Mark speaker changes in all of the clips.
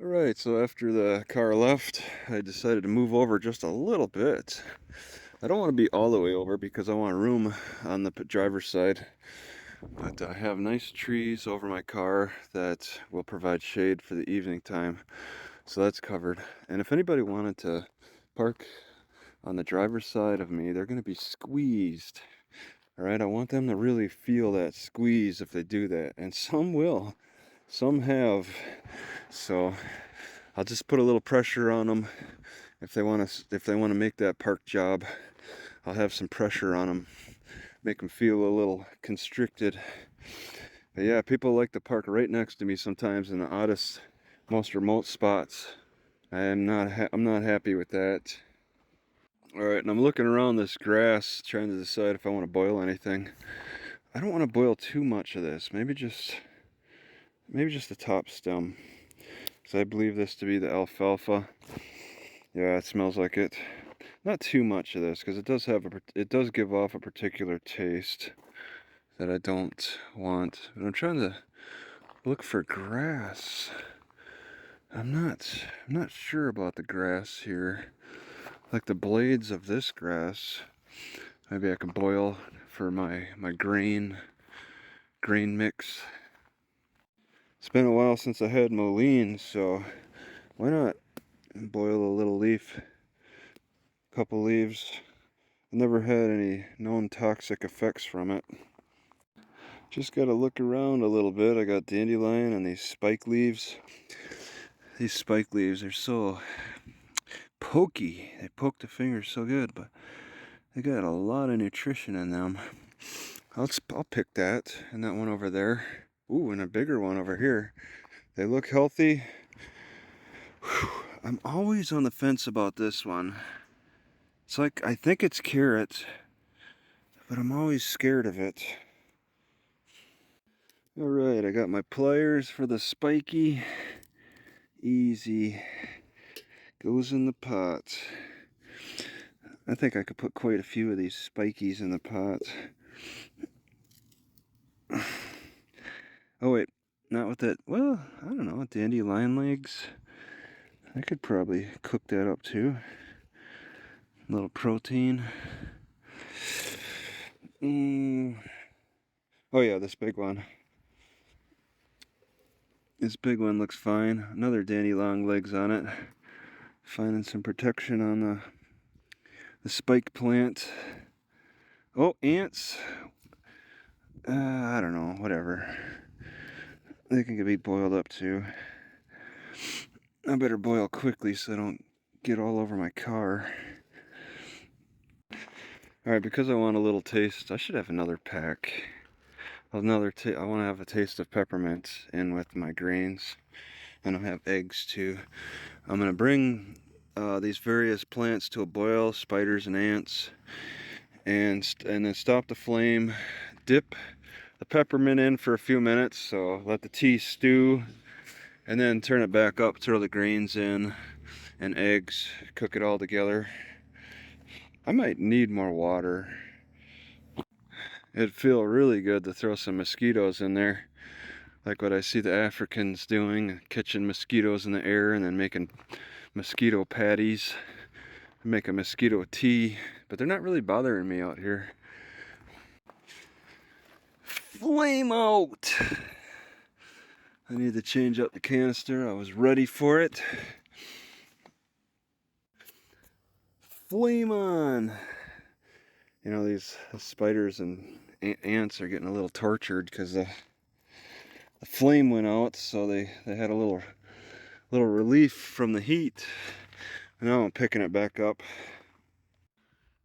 Speaker 1: Alright, so after the car left, I decided to move over just a little bit. I don't want to be all the way over because I want room on the driver's side. But I have nice trees over my car that will provide shade for the evening time. So that's covered. And if anybody wanted to park on the driver's side of me, they're going to be squeezed. Alright, I want them to really feel that squeeze if they do that. And some will. Some have. So I'll just put a little pressure on them if they want to make that park job. I'll have some pressure on them, make them feel a little constricted. But yeah, people like to park right next to me sometimes in the oddest, most remote spots. I'm not happy with that. All right, and I'm looking around this grass trying to decide if I want to boil anything. I don't want to boil too much of this. Maybe just the top stem. So I believe this to be the alfalfa. Yeah, it smells like it. Not too much of this because it does give off a particular taste that I don't want. But I'm trying to look for grass. I'm not sure about the grass here. Like the blades of this grass. Maybe I can boil for my grain mix. It's been a while since I had mullein, so why not boil a little leaf, a couple leaves. I never had any known toxic effects from it. Just gotta look around a little bit. I got dandelion and these spike leaves. These spike leaves are so pokey. They poke the fingers so good, but they got a lot of nutrition in them. I'll pick that and that one over there. Ooh, and a bigger one over here. They look healthy. Whew. I'm always on the fence about this one. It's like, I think it's carrot, but I'm always scared of it. Alright, I got my pliers for the spiky. Easy. Goes in the pot. I think I could put quite a few of these spikies in the pot. Oh wait, not with that. Well, I don't know, dandelion legs. I could probably cook that up too. A little protein. Oh yeah, this big one. This big one looks fine. Another dandelion legs on it. Finding some protection on the spike plant. Oh, ants. I don't know, whatever. They can be boiled up too. I better boil quickly so I don't get all over my car. Alright, because I want a little taste, I should have another pack. I want to have a taste of peppermint in with my grains. And I'll have eggs too. I'm going to bring these various plants to a boil, spiders and ants. And then stop the flame. Dip the peppermint in for a few minutes, so let the tea stew, and then turn it back up, throw the grains in and eggs, cook it all together. I might need more water. It'd feel really good to throw some mosquitoes in there, like what I see the Africans doing, catching mosquitoes in the air and then making mosquito patties, make a mosquito tea, but they're not really bothering me out here. Flame out! I need to change up the canister. I was ready for it. Flame on! You know, these spiders and ants are getting a little tortured because the flame went out, so they had a little relief from the heat. Now I'm picking it back up.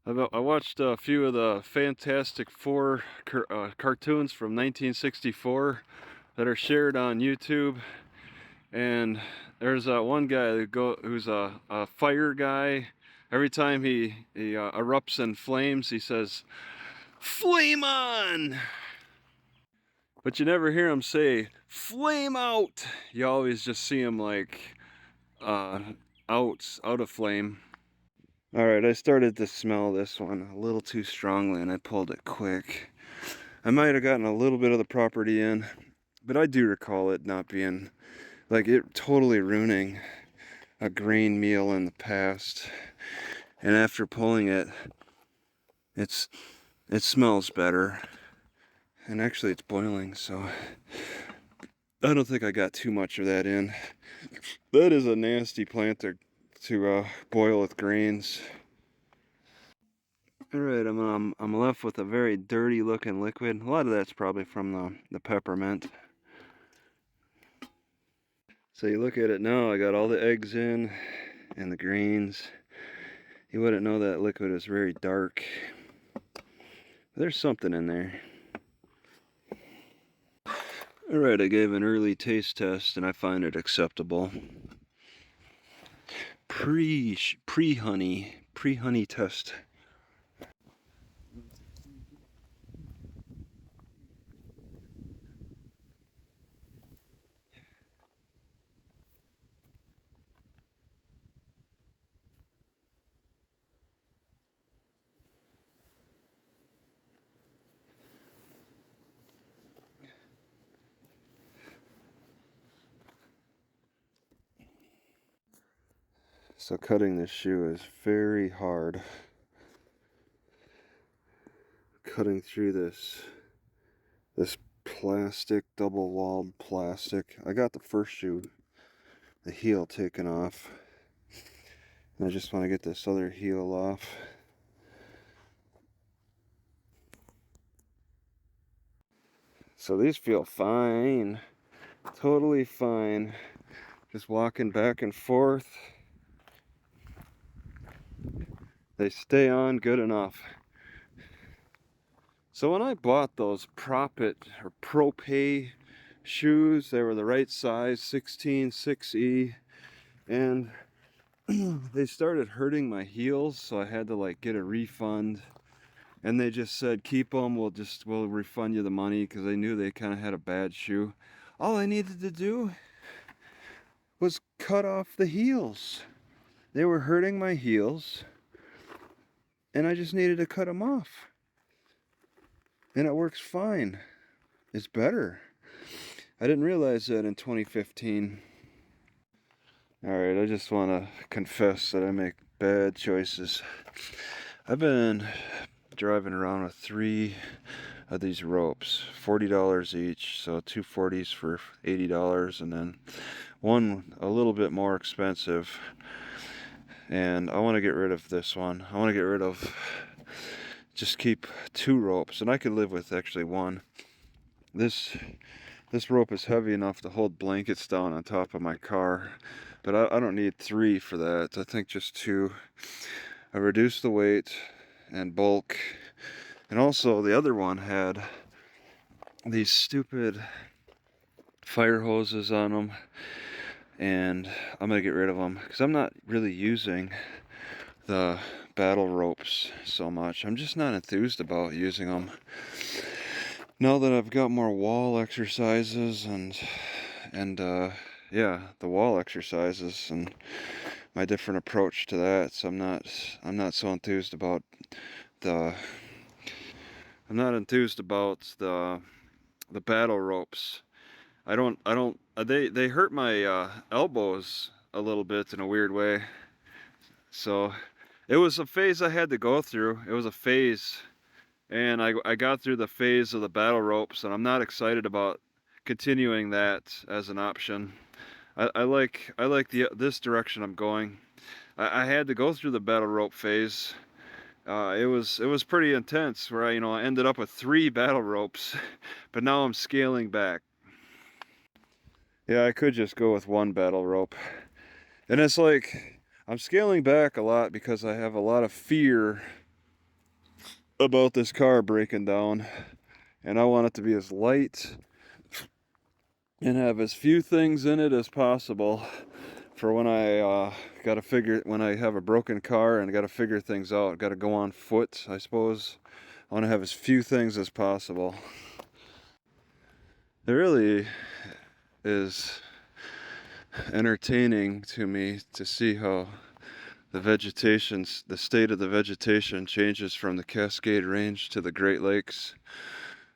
Speaker 1: I watched a few of the Fantastic Four cartoons from 1964 that are shared on YouTube, and there's one guy who's a fire guy. Every time he erupts in flames, he says, "Flame on!" But you never hear him say, "Flame out!" You always just see him like out of flame. Alright, I started to smell this one a little too strongly and I pulled it quick. I might have gotten a little bit of the property in, but I do recall it not being like it totally ruining a grain meal in the past. And after pulling it, it smells better. And actually it's boiling, so I don't think I got too much of that in. That is a nasty plant to boil with grains. Alright, I'm left with a very dirty looking liquid. A lot of that's probably from the peppermint. So you look at it now, I got all the eggs in and the grains. You wouldn't know that liquid is very dark. There's something in there. Alright, I gave an early taste test and I find it acceptable. Pre-honey test. So cutting this shoe is very hard. Cutting through this plastic, double-walled plastic. I got the first shoe, the heel taken off. And I just want to get this other heel off. So these feel fine. Totally fine. Just walking back and forth. They stay on good enough. So when I bought those Propet or Propay shoes, they were the right size, 16, 6E, and they started hurting my heels, so I had to like get a refund. And they just said, keep them, we'll refund you the money, because they knew they kind of had a bad shoe. All I needed to do was cut off the heels. They were hurting my heels, and I just needed to cut them off. And it works fine. It's better. I didn't realize that in 2015. Alright, I just want to confess that I make bad choices. I've been driving around with 3 of these ropes, $40 each, so 2 40s for $80, and then one a little bit more expensive. And I want to get rid of this one. I want to get rid of, just keep 2 ropes, and I could live with actually 1. This rope is heavy enough to hold blankets down on top of my car, but I don't need 3 for that. I think just 2. I reduced the weight and bulk, and also the other one had these stupid fire hoses on them, and I'm gonna get rid of them because I'm not really using the battle ropes so much. I'm just not enthused about using them. Now that I've got more wall exercises and yeah, the wall exercises and my different approach to that, so I'm not so enthused about the battle ropes. They hurt my elbows a little bit in a weird way. So it was a phase I had to go through. It was a phase, and I got through the phase of the battle ropes, and I'm not excited about continuing that as an option. I like this direction I'm going. I had to go through the battle rope phase. It was pretty intense, where I ended up with 3 battle ropes, but now I'm scaling back. Yeah, I could just go with 1 battle rope. And it's like, I'm scaling back a lot because I have a lot of fear about this car breaking down. And I want it to be as light and have as few things in it as possible for when I when I have a broken car and gotta figure things out. Gotta go on foot, I suppose. I want to have as few things as possible. It really is entertaining to me to see how the state of the vegetation changes from the Cascade Range to the Great Lakes,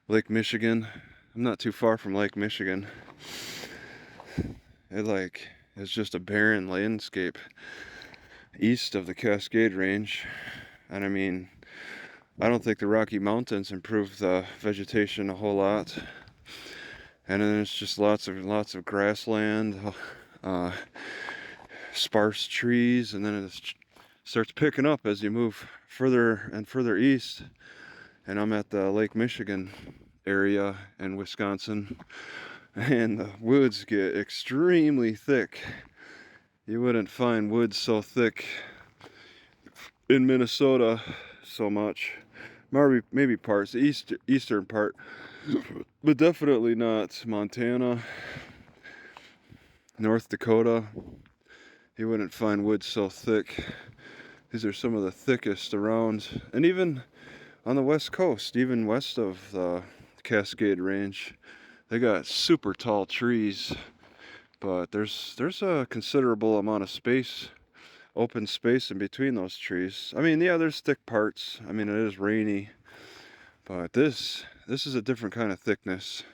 Speaker 1: Lake Michigan. I'm not too far from Lake Michigan. It like is just a barren landscape east of the Cascade Range. And I mean, I don't think the Rocky Mountains improve the vegetation a whole lot. And then it's just lots of grassland, uh, sparse trees, and then it starts picking up as you move further and further east. And I'm at the Lake Michigan area in Wisconsin, and the woods get extremely thick. You wouldn't find woods so thick in Minnesota so much. Maybe parts, the eastern part, but definitely not Montana, North Dakota. You wouldn't find woods so thick. These are some of the thickest around, and even on the west coast, even west of the Cascade Range, they got super tall trees, but there's a considerable amount of space, open space in between those trees. I mean, yeah, there's thick parts. I mean, it is rainy, but this is a different kind of thickness.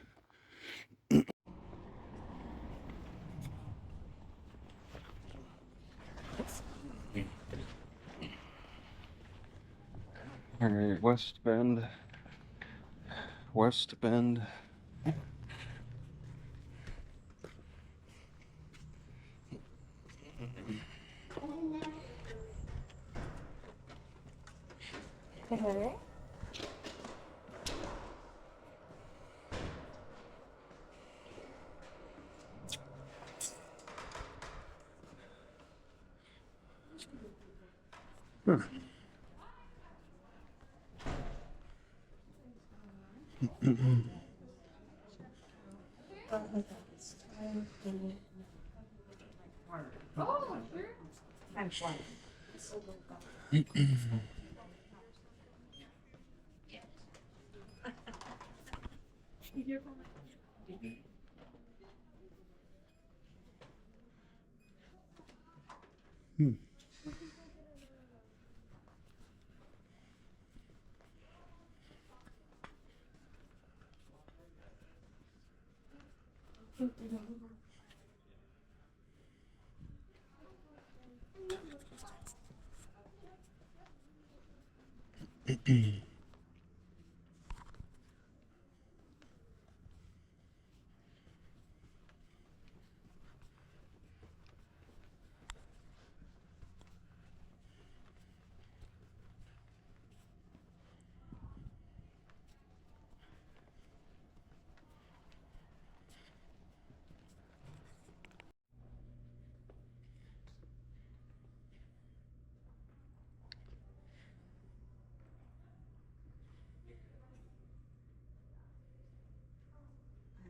Speaker 1: All right, West Bend. West Bend.
Speaker 2: Okay.
Speaker 1: Huh.
Speaker 2: Oh, sure. I'm fine.
Speaker 1: Hmm.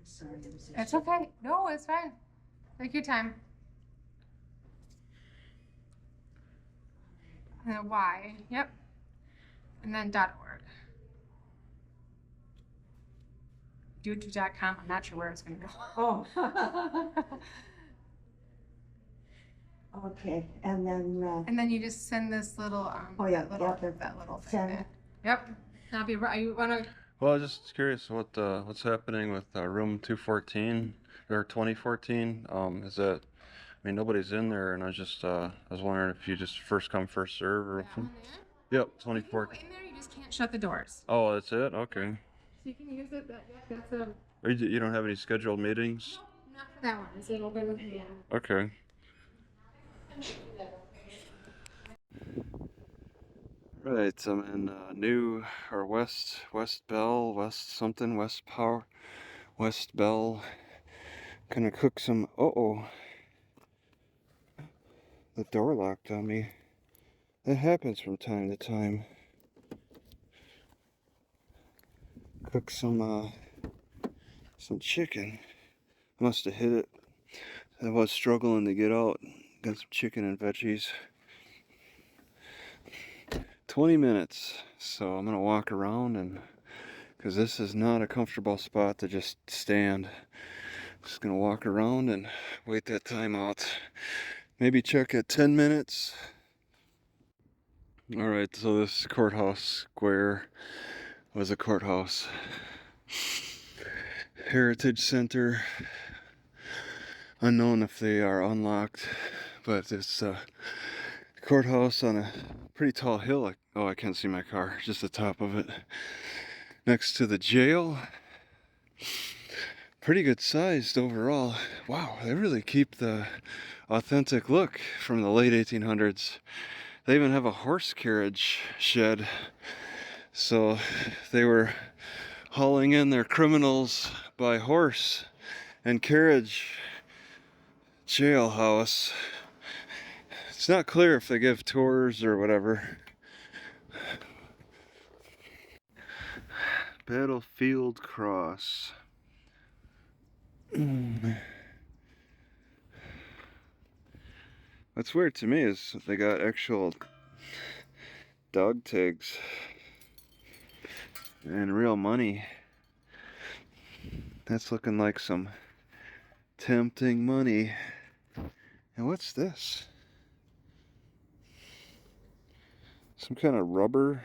Speaker 2: I'm sorry.
Speaker 3: It's okay. No, it's fine. Take your time. And then Y. Yep. And then .org. Do.com. I'm not sure where it's going to go.
Speaker 2: Oh. Okay, and then,
Speaker 3: And then you just send this little,
Speaker 2: Oh, yeah,
Speaker 3: that little thing
Speaker 2: send.
Speaker 3: there. Yep. I'll be right. You want to?
Speaker 1: Well, I was just curious what's happening with room 214 or 2014. Is that? I mean, nobody's in there, and I was wondering if you just first come first serve or.
Speaker 3: That one there?
Speaker 1: Yep,
Speaker 3: You
Speaker 1: 24.
Speaker 3: can go in there. You just can't shut the doors.
Speaker 1: Oh, that's it. Okay.
Speaker 3: So you can use it. That's a.
Speaker 1: Or you don't have any scheduled meetings?
Speaker 3: Nope, not for that one. It's a little bit of a.
Speaker 1: Okay. Right, I'm in New or West Bell, West Power, West Bell. Gonna cook some. Oh, the door locked on me. That happens from time to time. Cook some chicken. Must have hit it. I was struggling to get out. Got some chicken and veggies. 20 minutes. So I'm gonna walk around and because this is not a comfortable spot to just stand. Just gonna walk around and wait that time out. Maybe check at 10 minutes. All right, so this courthouse square was a courthouse. Heritage Center unknown if they are unlocked, but it's a courthouse on a pretty tall hill. Oh, I can't see my car, just the top of it. Next to the jail. Pretty good sized overall. Wow, they really keep the authentic look from the late 1800s. They even have a horse carriage shed. So they were hauling in their criminals by horse and carriage jailhouse. It's not clear if they give tours or whatever. Battlefield Cross. What's weird to me is they got actual dog tags and real money. That's looking like some tempting money. And what's this? Some kind of rubber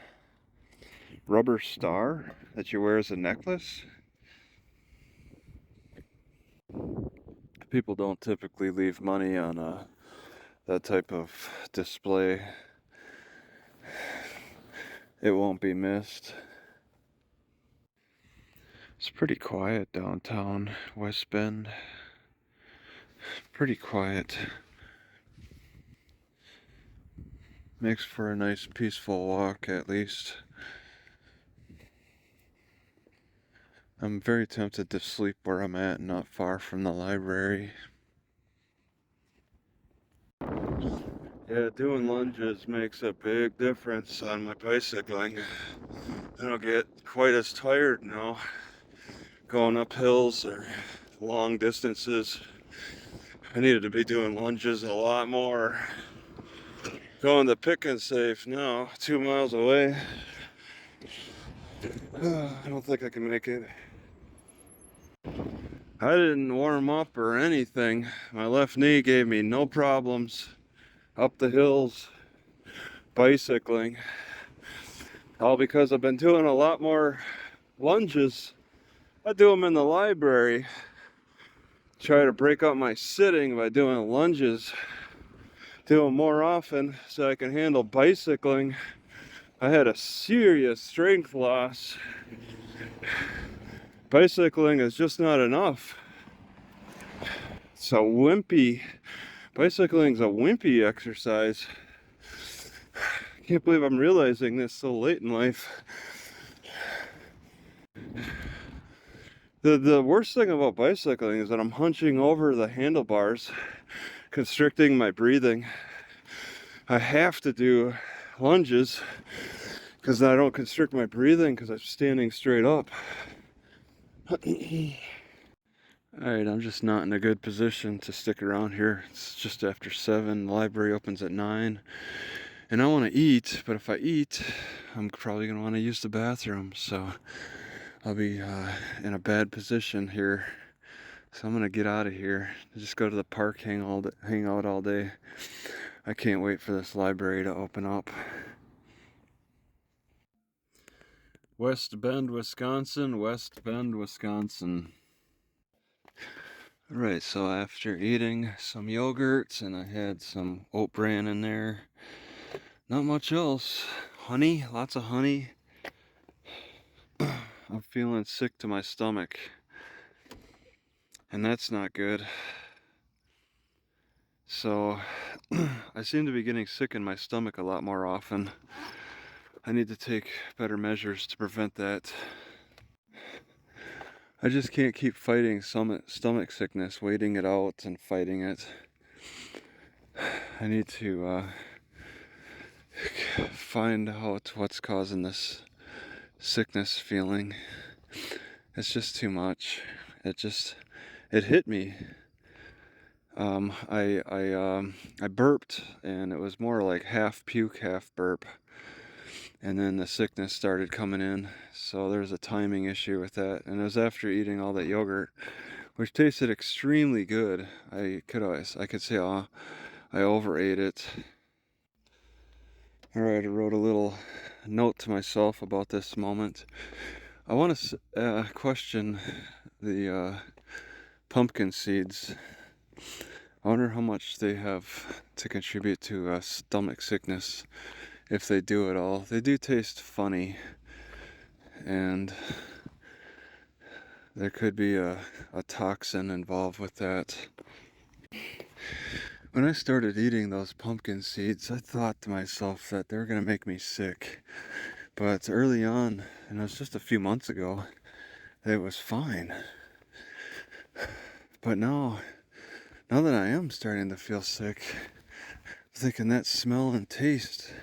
Speaker 1: star that you wear as a necklace? People don't typically leave money on that type of display. It won't be missed. It's pretty quiet downtown West Bend. Pretty quiet. Makes for a nice peaceful walk at least. I'm very tempted to sleep where I'm at, not far from the library. Yeah, doing lunges makes a big difference on my bicycling. I don't get quite as tired now going up hills or long distances. I needed to be doing lunges a lot more. Going to Pick and Safe now, 2 miles away. I don't think I can make it. I didn't warm up or anything. My left knee gave me no problems up the hills bicycling. All because I've been doing a lot more lunges. I do them in the library. Try to break up my sitting by doing lunges. Do them more often so I can handle bicycling. I had a serious strength loss. Bicycling is just not enough. It's a wimpy, bicycling's a wimpy exercise. Can't believe I'm realizing this so late in life. The worst thing about bicycling is that I'm hunching over the handlebars, constricting my breathing. I have to do lunges because I don't constrict my breathing because I'm standing straight up. Alright, I'm just not in a good position to stick around here. It's just after 7, the library opens at 9. And I want to eat, but if I eat, I'm probably going to want to use the bathroom. So I'll be in a bad position here. So I'm going to get out of here. Just go to the park, hang out all day. I can't wait for this library to open up. West Bend, Wisconsin, West Bend, Wisconsin. Alright, so after eating some yogurt and I had some oat bran in there, not much else. Honey, lots of honey. I'm feeling sick to my stomach, and that's not good. So I seem to be getting sick in my stomach a lot more often. I need to take better measures to prevent that. I just can't keep fighting stomach sickness, waiting it out and fighting it. I need to find out what's causing this sickness feeling. It's just too much. It hit me. I burped, and it was more like half puke, half burp. And then the sickness started coming in, so there's a timing issue with that. And it was after eating all that yogurt, which tasted extremely good. I could say, I overate it. Alright, I wrote a little note to myself about this moment. I want to question the pumpkin seeds. I wonder how much they have to contribute to stomach sickness if they do at all. They do taste funny, and there could be a toxin involved with that. When I started eating those pumpkin seeds, I thought to myself that they were going to make me sick. But early on, and it was just a few months ago, it was fine. But now that I am starting to feel sick, I'm thinking that smell and taste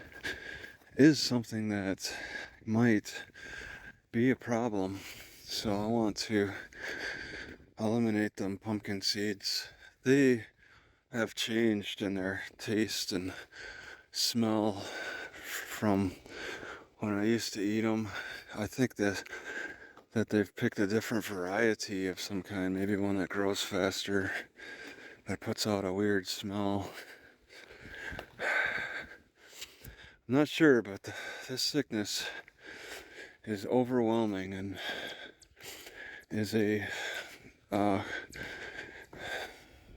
Speaker 1: is something that might be a problem. So I want to eliminate them pumpkin seeds. They have changed in their taste and smell from when I used to eat them. I think that they've picked a different variety of some kind, maybe one that grows faster, that puts out a weird smell. I'm not sure, but this sickness is overwhelming and is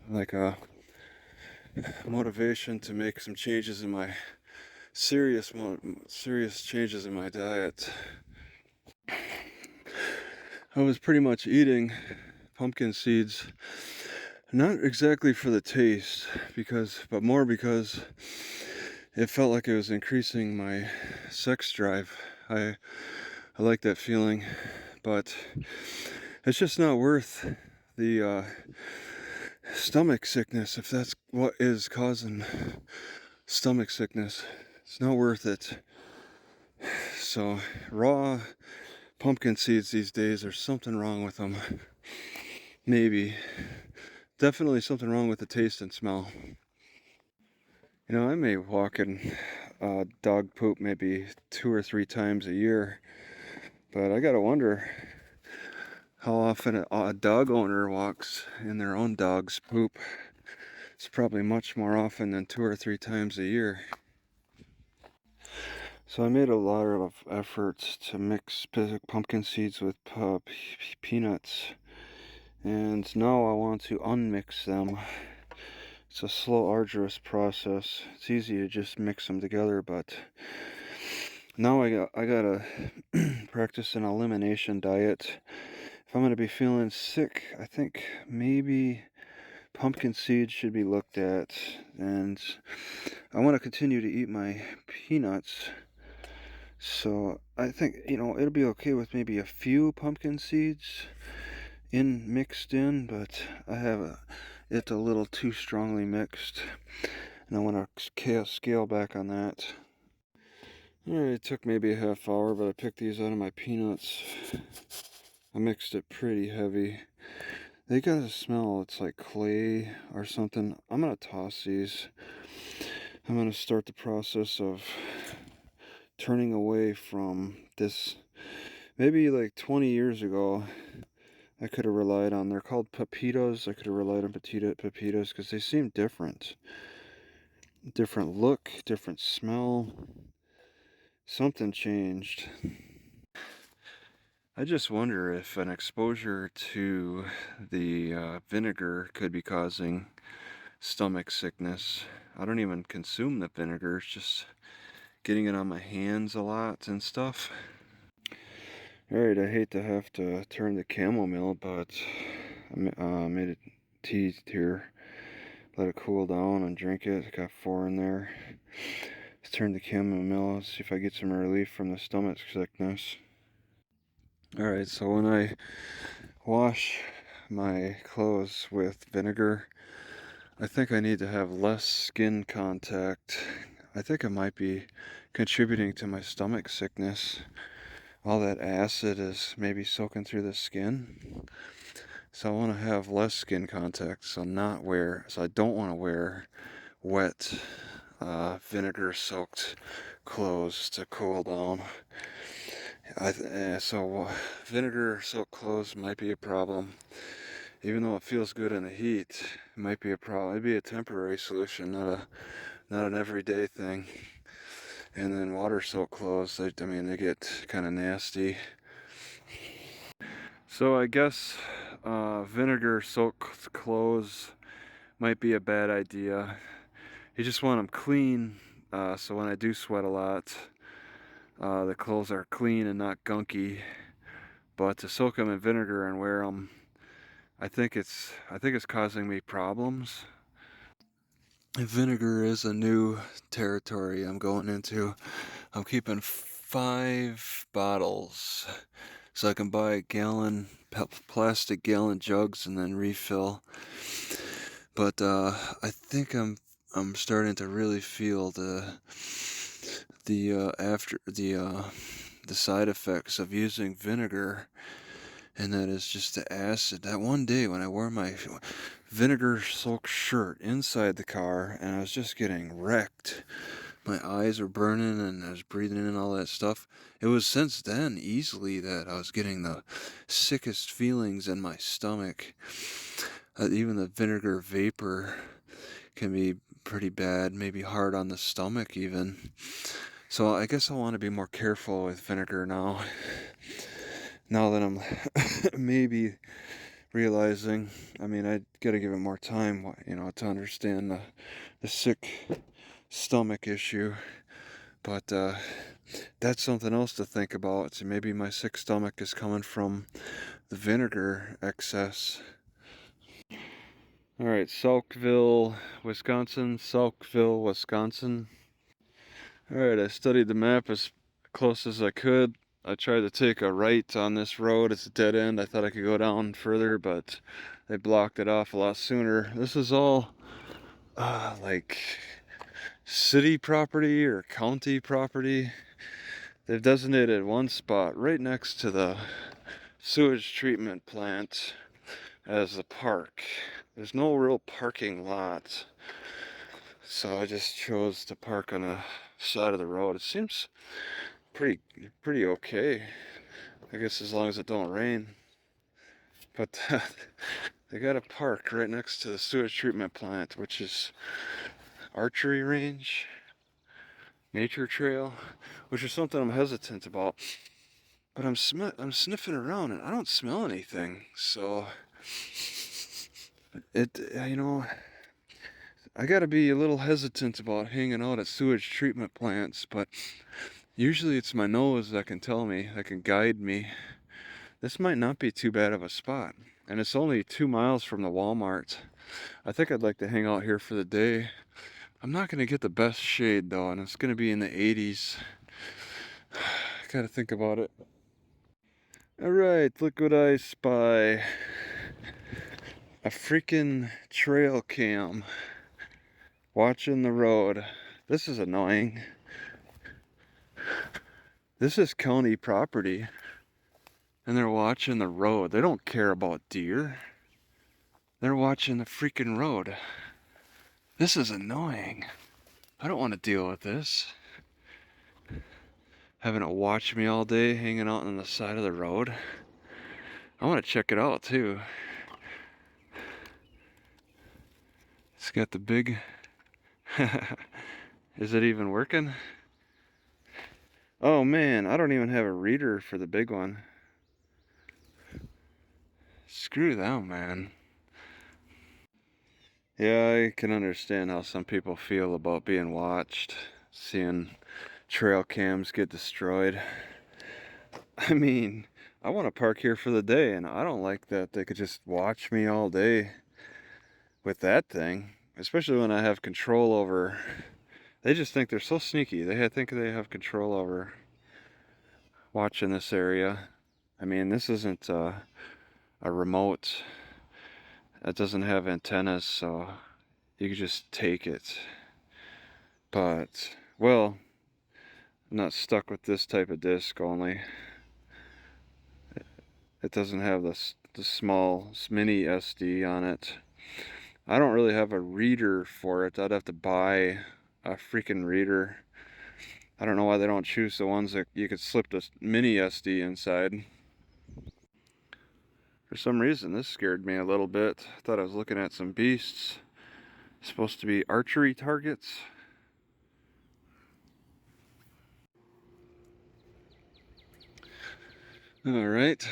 Speaker 1: like a motivation to make some changes in my serious changes in my diet. I was pretty much eating pumpkin seeds, not exactly for the taste, but more because it felt like it was increasing my sex drive. I like that feeling, but it's just not worth the stomach sickness. If that's what is causing stomach sickness, it's not worth it. So raw pumpkin seeds these days, there's something wrong with them. Maybe. Definitely something wrong with the taste and smell. You know, I may walk in dog poop maybe 2 or 3 times a year, but I gotta wonder how often a dog owner walks in their own dog's poop. It's probably much more often than 2 or 3 times a year. So I made a lot of efforts to mix pumpkin seeds with peanuts, and now I want to unmix them. It's a slow, arduous process. It's easy to just mix them together, but now I gotta practice an elimination diet. If I'm gonna be feeling sick, I think maybe pumpkin seeds should be looked at, and I want to continue to eat my peanuts. So I think, it'll be okay with maybe a few pumpkin seeds mixed in, but I have it a little too strongly mixed, and I want to scale back on that. Alright, it took maybe a half hour, but I picked these out of my peanuts. I mixed it pretty heavy. They got a smell, it's like clay or something. I'm gonna toss these. I'm gonna start the process of turning away from this. Maybe like 20 years ago, I could have relied on, they're called pepitas. I could have relied on pepitas because they seem different. Different look, different smell. Something changed. I just wonder if an exposure to the vinegar could be causing stomach sickness. I don't even consume the vinegar, it's just getting it on my hands a lot and stuff. Alright, I hate to have to turn the chamomile, but I made a tea here. Let it cool down and drink it. I got 4 in there. Let's turn the chamomile, see if I get some relief from the stomach sickness. Alright, so when I wash my clothes with vinegar, I think I need to have less skin contact. I think it might be contributing to my stomach sickness. All that acid is maybe soaking through the skin. So I want to have less skin contact, so I don't want to wear wet vinegar soaked clothes to cool down. So vinegar soaked clothes might be a problem. Even though it feels good in the heat, it might be a problem. It'd be a temporary solution, not an everyday thing. And then water soaked clothes, they get kind of nasty. So I guess vinegar soaked clothes might be a bad idea. You just want them clean, so when I do sweat a lot, the clothes are clean and not gunky. But to soak them in vinegar and wear them, I think it's causing me problems. Vinegar is a new territory I'm going into. I'm keeping 5 bottles, so I can buy plastic gallon jugs and then refill. But I think I'm starting to really feel the side effects of using vinegar, and that is just the acid. That one day when I wore my vinegar-soaked shirt inside the car, and I was just getting wrecked. My eyes were burning, and I was breathing in all that stuff. It was since then easily that I was getting the sickest feelings in my stomach. Even the vinegar vapor can be pretty bad, maybe hard on the stomach even. So I guess I want to be more careful with vinegar now. Now that I'm maybe realizing, I mean, I gotta give it more time, to understand the sick stomach issue. But that's something else to think about. So maybe my sick stomach is coming from the vinegar excess. All right, Saukville, Wisconsin. Saukville, Wisconsin. All right, I studied the map as close as I could. I tried to take a right on this road. It's a dead end. I thought I could go down further, but they blocked it off a lot sooner. This is all like city property or county property. They've designated one spot right next to the sewage treatment plant as a park. There's no real parking lot, so I just chose to park on the side of the road. It seems pretty okay, I guess, as long as it don't rain. But they got a park right next to the sewage treatment plant, which is archery range, nature trail, which is something I'm hesitant about. But I'm sniffing around and I don't smell anything. So I gotta be a little hesitant about hanging out at sewage treatment plants, but usually it's my nose that can tell me, that can guide me. This might not be too bad of a spot, and it's only 2 miles from the Walmart. I think I'd like to hang out here for the day. I'm not gonna get the best shade though, and it's gonna be in the 80s. I gotta think about it. Alright, look what I spy. A freaking trail cam watching the road. This is annoying. This is county property, and they're watching the road. They don't care about deer. They're watching the freaking road. This is annoying. I don't want to deal with this. Having it watch me all day hanging out on the side of the road. I want to check it out too. It's got the big... Is it even working? Oh man, I don't even have a reader for the big one. Screw them, man. Yeah, I can understand how some people feel about being watched, seeing trail cams get destroyed. I mean, I want to park here for the day, and I don't like that they could just watch me all day with that thing, especially when I have control over. They just think they're so sneaky. They think they have control over watching this area. I mean, this isn't a remote. It doesn't have antennas, so you can just take it. But, well, I'm not stuck with this type of disc only. It doesn't have the small mini SD on it. I don't really have a reader for it. I'd have to buy a freaking reader. I don't know why they don't choose the ones that you could slip the mini SD inside. For some reason, this scared me a little bit. I thought I was looking at some beasts. Supposed to be archery targets. Alright.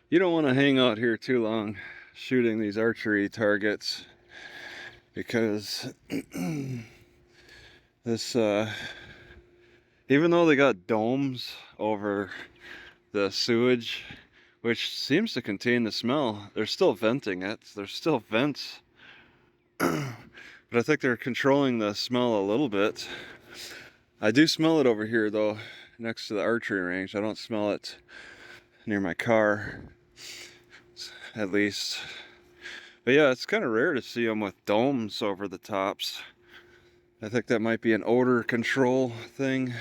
Speaker 1: You don't want to hang out here too long shooting these archery targets. because this, even though they got domes over the sewage, which seems to contain the smell, they're still venting it. There's still vents. But I think they're controlling the smell a little bit. I do smell it over here though, next to the archery range. I don't smell it near my car, at least. But yeah, it's kind of rare to see them with domes over the tops. I think that might be an odor control thing.